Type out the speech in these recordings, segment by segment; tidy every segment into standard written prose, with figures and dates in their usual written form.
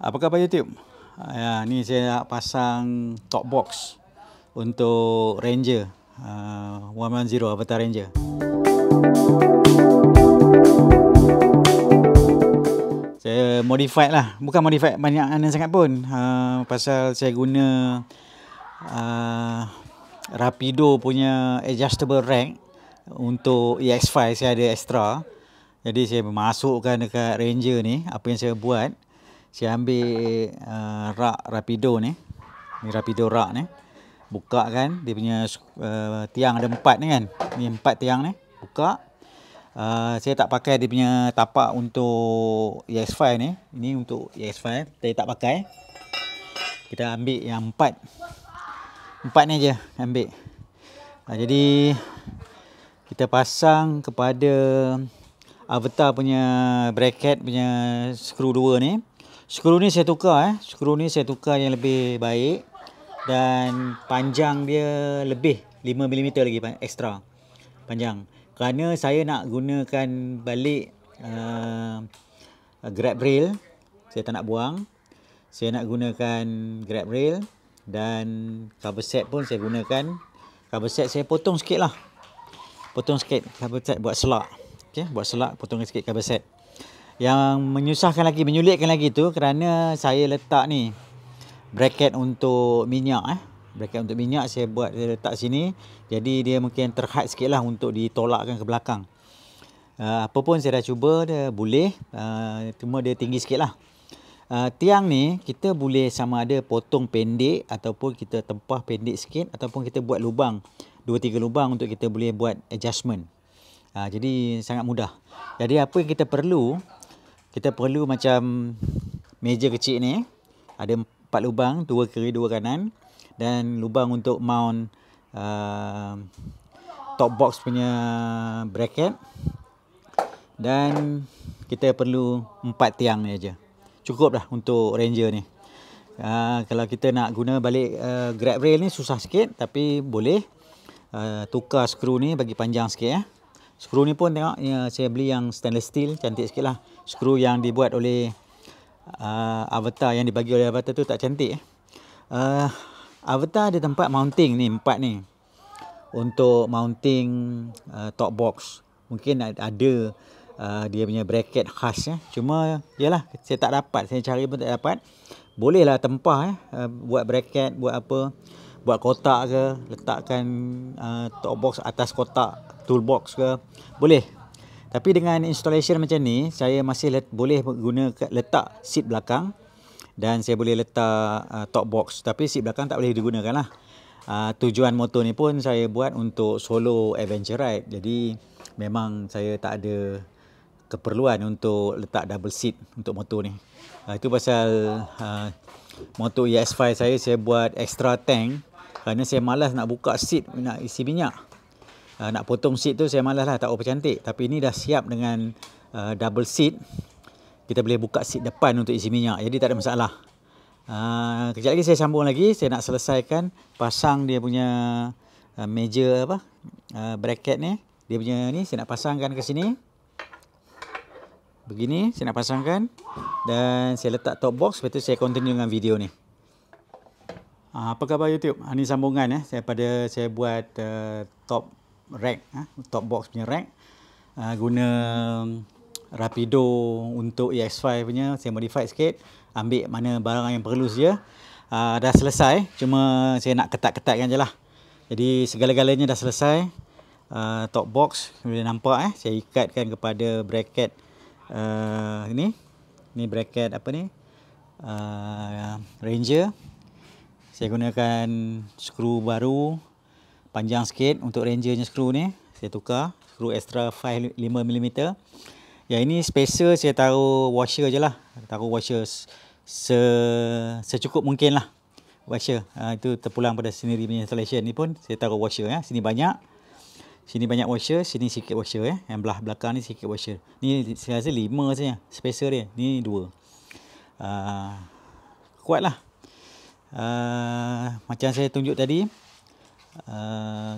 Apa khabar YouTube? Ni saya nak pasang top box untuk Ranger 110 Avatar Ranger. Saya modified lah, bukan modified banyak sangat pun, pasal saya guna Rapido punya adjustable rack untuk EX5. Saya ada extra, jadi saya masukkan dekat Ranger ni. Apa yang saya buat, saya ambil rak Rapido ni Rapido rak ni, buka kan dia punya tiang ada 4 ni kan, ni 4 tiang ni, buka. Saya tak pakai dia punya tapak untuk EX5 ni. Ini untuk EX5 saya tak pakai. Kita ambil yang 4 ni je ambil. Jadi kita pasang kepada Avatar punya bracket punya skru 2 ni. Skru ni saya tukar skru ni saya tukar yang lebih baik, dan panjang dia lebih 5mm lagi extra panjang, kerana saya nak gunakan balik grab rail. Saya tak nak buang, saya nak gunakan grab rail. Dan cover set pun saya gunakan. Cover set saya potong sikit lah, potong sikit cover set buat selak. Okay, buat selak, potong sikit cover set. Yang menyusahkan lagi, menyulitkan lagi tu kerana saya letak ni bracket untuk minyak bracket untuk minyak saya letak sini. Jadi dia mungkin terhad sikit lah untuk ditolakkan ke belakang. Apa pun saya dah cuba, dia boleh, cuma dia tinggi sikit lah. Tiang ni kita boleh sama ada potong pendek, ataupun kita tempah pendek sikit, ataupun kita buat lubang 2-3 lubang untuk kita boleh buat adjustment. Jadi sangat mudah. Jadi apa yang kita perlu macam meja kecil ni, ada 4 lubang, 2 kiri 2 kanan, dan lubang untuk mount top box punya bracket. Dan kita perlu 4 tiang ni aja. Cukup dah untuk Ranger ni. Kalau kita nak guna balik grab rail ni susah sikit, tapi boleh. Tukar skru ni bagi panjang sikit Skru ni pun tengok, saya beli yang stainless steel, cantik sikit lah. Skru yang dibuat oleh Avatar, yang dibagi oleh Avatar tu tak cantik. Avatar ada tempat mounting ni, 4 ni, untuk mounting top box. Mungkin ada dia punya bracket khas cuma yalah, saya tak dapat, saya cari pun tak dapat. Bolehlah tempah buat bracket, buat apa, buat kotak ke, letakkan top box atas kotak toolbox ke, boleh. Tapi dengan installation macam ni, saya masih boleh guna letak seat belakang, dan saya boleh letak top box, tapi seat belakang tak boleh digunakan lah. Tujuan motor ni pun saya buat untuk solo adventure ride, jadi memang saya tak ada keperluan untuk letak double seat untuk motor ni. Itu pasal motor EX5 saya buat extra tank, kerana saya malas nak buka seat, nak isi minyak. Nak potong seat tu saya malas lah, tak apa cantik. Tapi ini dah siap dengan double seat. Kita boleh buka seat depan untuk isi minyak, jadi tak ada masalah. Kejap lagi saya sambung lagi. Saya nak selesaikan pasang dia punya meja bracket ni. Dia punya ni saya nak pasangkan ke sini. Begini saya nak pasangkan, dan saya letak top box. Lepas tu saya continue dengan video ni. Apa khabar YouTube? Ini sambungan saya buat top rack, top box punya rack, guna Rapido untuk EX5 punya. Saya modify sikit, ambil mana barang yang perlu saja. Dah selesai, cuma saya nak ketat-ketatkan je lah. Jadi segala-galanya dah selesai. Top box boleh nampak saya ikatkan kepada bracket ni bracket apa ni, Ranger. Saya gunakan skru baru, panjang sikit untuk Ranger nya skru ni. Saya tukar skru extra 5mm. Yang ini spacer saya taruh washer je lah. Taruh washer secukup mungkin lah. Washer itu terpulang pada sendiri punya installation ni pun saya taruh washer Sini banyak washer, sini sikit washer Yang belah belakang ni sikit washer. Ni saya rasa 5 saja spacer dia. Ni 2. Kuat lah. Macam saya tunjuk tadi,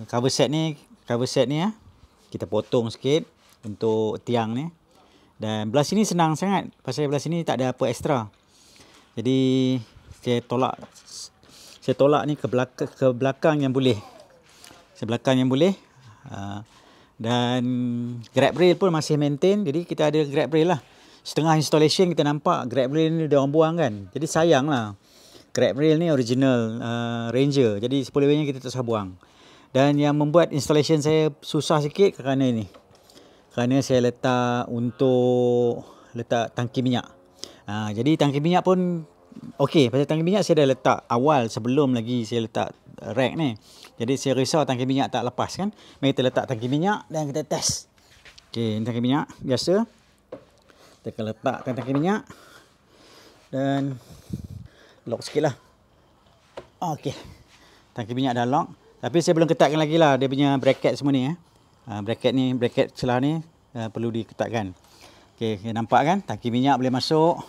cover set ni kita potong sikit untuk tiang ni. Dan belah sini senang sangat, pasal belah sini tak ada apa extra. Jadi saya tolak ni ke belakang yang boleh. Sebelakang yang boleh. Dan grab rail pun masih maintain. Jadi kita ada grab rail lah. Setengah installation kita nampak grab rail ni dia orang buang kan. Jadi sayang lah. Grab rail ni original Ranger. Jadi sepuluh-sepuluhnya kita tak usah buang. Dan yang membuat installation saya susah sikit kerana ni. Kerana saya letak tangki minyak. Jadi tangki minyak pun okey. Pasal tangki minyak saya dah letak awal sebelum lagi saya letak rack ni. Jadi saya risau tangki minyak tak lepas kan. Mari kita letak tangki minyak dan kita test. Okey, ini tangki minyak biasa. Kita akan letakkan tangki minyak. Dan lock sikit lah. Okey. Tangki minyak dah lock. Tapi saya belum ketatkan lagi lah dia punya bracket semua ni. Bracket celah ni perlu diketatkan. Okey, nampak kan? Tangki minyak boleh masuk.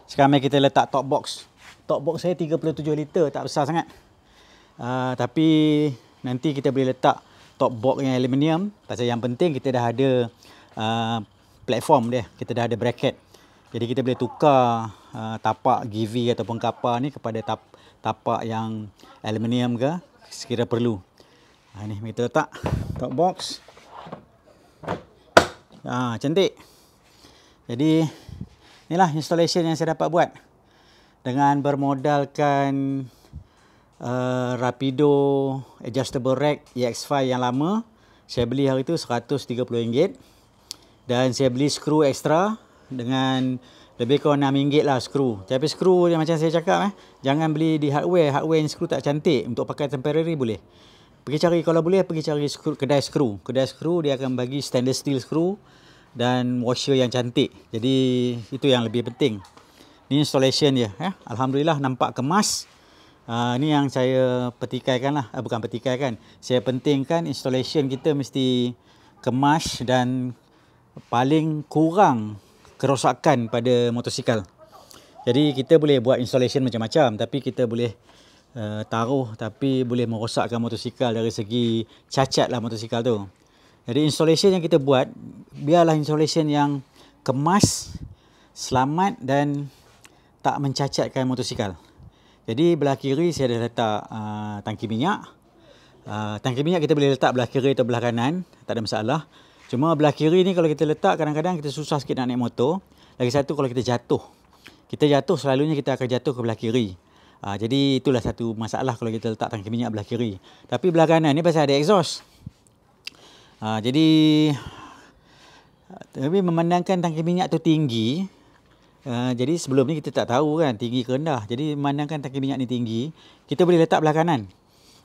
Sekarang mari kita letak top box. Top box saya 37 liter, tak besar sangat. Tapi nanti kita boleh letak top box yang aluminium. Pasal yang penting kita dah ada platform dia. Kita dah ada bracket. Jadi kita boleh tukar tapak GV ataupun kapar ni kepada tapak yang aluminium ke sekira perlu. Ni kita letak top box. Cantik. Jadi inilah installation yang saya dapat buat dengan bermodalkan Rapido adjustable rack EX5 yang lama. Saya beli hari tu RM130 dan saya beli skru ekstra dengan lebih kurang RM6 lah skru. Tapi skru yang macam saya cakap jangan beli di hardware yang skru tak cantik. Untuk pakai temporary boleh. Pergi cari, kalau boleh pergi cari kedai skru. Kedai skru dia akan bagi stainless steel skru dan washer yang cantik. Jadi itu yang lebih penting. Ni installation dia Alhamdulillah nampak kemas. Ni yang saya petikaikan lah. Bukan petikaikan. Saya pentingkan installation kita mesti kemas dan paling kurang kerosakan pada motosikal. Jadi kita boleh buat installation macam-macam. Tapi kita boleh taruh tapi boleh merosakkan motosikal dari segi cacat lah motosikal tu. Jadi installation yang kita buat, biarlah installation yang kemas, selamat dan tak mencacatkan motosikal. Jadi belah kiri saya dah letak tangki minyak. Tangki minyak kita boleh letak belah kiri atau belah kanan, tak ada masalah. Cuma belah kiri ni kalau kita letak kadang-kadang kita susah sikit nak naik motor. Lagi satu kalau kita jatuh. Kita jatuh selalunya kita akan jatuh ke belah kiri. Jadi itulah satu masalah kalau kita letak tangki minyak belah kiri. Tapi belah kanan ni pasal ada exhaust. Jadi memandangkan tangki minyak tu tinggi. Jadi sebelum ni kita tak tahu kan tinggi ke rendah. Jadi memandangkan tangki minyak ni tinggi, kita boleh letak belah kanan.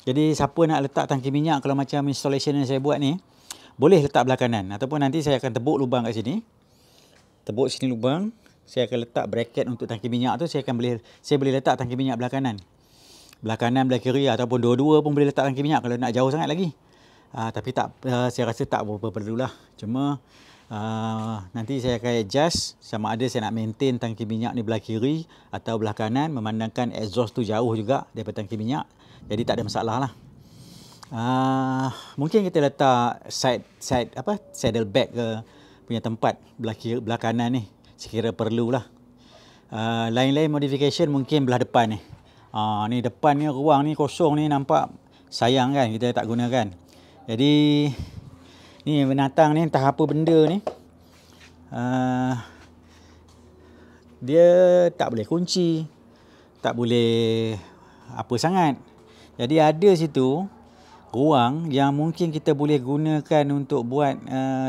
Jadi siapa nak letak tangki minyak kalau macam installation yang saya buat ni, boleh letak belah kanan. Ataupun nanti saya akan tebuk lubang kat sini. Tebuk sini lubang. Saya akan letak bracket untuk tangki minyak tu. Saya boleh letak tangki minyak belah kanan. Belah kanan, belah kiri ataupun dua-dua pun boleh letak tangki minyak kalau nak jauh sangat lagi. Tapi saya rasa tak berapa perlulah. Cuma nanti saya akan adjust sama ada saya nak maintain tangki minyak ni belah kiri atau belah kanan, memandangkan exhaust tu jauh juga daripada tangki minyak. Jadi tak ada masalah lah. Mungkin kita letak saddle bag ke punya tempat belah kanan ni sekira perlulah. Lain-lain modification mungkin belah depan ni. Ni depan ni ruang ni kosong ni nampak sayang kan kita tak gunakan. Jadi ni binatang ni entah apa benda ni. Dia tak boleh kunci, tak boleh apa sangat. Jadi ada situ ruang yang mungkin kita boleh gunakan untuk buat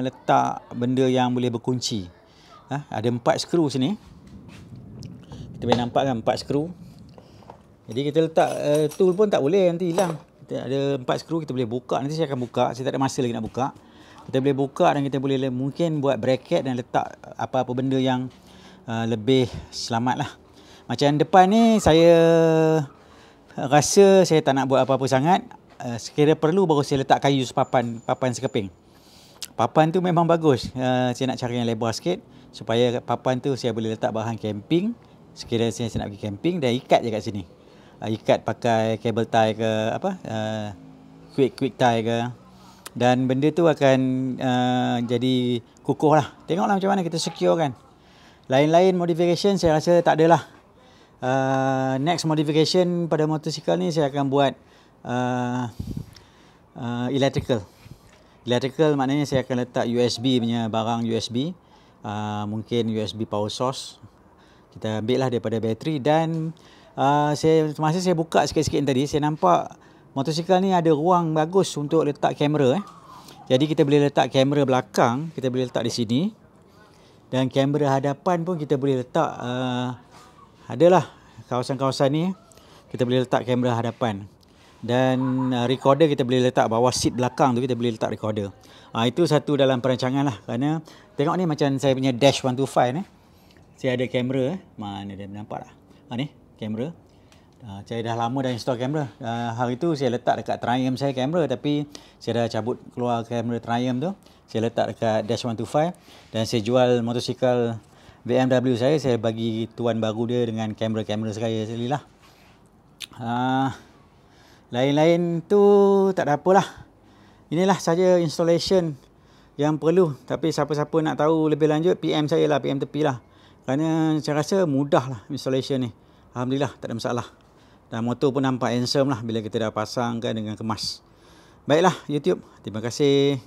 letak benda yang boleh berkunci. Ada 4 skru sini. Kita boleh nampak kan 4 skru. Jadi kita letak tool pun tak boleh, nanti hilang. Kita ada 4 skru, kita boleh buka. Nanti saya akan buka, saya tak ada masa lagi nak buka. Kita boleh buka dan kita boleh mungkin buat bracket dan letak apa-apa benda yang lebih selamat lah. Macam depan ni saya rasa saya tak nak buat apa-apa sangat. Sekiranya perlu baru saya letak kayu papan sekeping. Papan tu memang bagus. Saya nak cari yang lebar sikit supaya papan tu saya boleh letak bahan camping. Sekiranya saya nak pergi camping dan ikat je kat sini. Ikat pakai cable tie ke quick tie ke. Dan benda tu akan jadi kukuh lah. Tengoklah macam mana kita secure kan. Lain-lain modification saya rasa tak adalah. Next modification pada motosikal ni saya akan buat electrical. Electrical maknanya saya akan letak USB punya barang USB. Mungkin USB power source. Kita ambil lah daripada bateri. Dan masa saya buka sikit-sikit tadi, saya nampak motosikal ni ada ruang bagus untuk letak kamera. Jadi kita boleh letak kamera belakang, kita boleh letak di sini. Dan kamera hadapan pun kita boleh letak, adalah kawasan-kawasan ni kita boleh letak kamera hadapan. Dan recorder kita boleh letak bawah seat belakang tu, kita boleh letak recorder. Itu satu dalam perancangan lah. Kerana tengok ni macam saya punya Dash 125 ni. Saya ada kamera. Mana dia nampak tak? Ni kamera. Saya dah lama dah install kamera. Hari tu saya letak dekat Triumph saya kamera, tapi saya dah cabut keluar kamera Triumph tu. Saya letak dekat Dash 125 dan saya jual motosikal BMW saya bagi tuan baru dia dengan kamera-kamera saya sekali lah. Lain-lain tu tak ada apalah. Inilah saja installation yang perlu. Tapi siapa-siapa nak tahu lebih lanjut, PM saya lah, PM tepi lah. Kerana saya rasa mudah lah installation ni. Alhamdulillah, tak ada masalah. Dan motor pun nampak handsome lah bila kita dah pasangkan dengan kemas. Baiklah YouTube, terima kasih.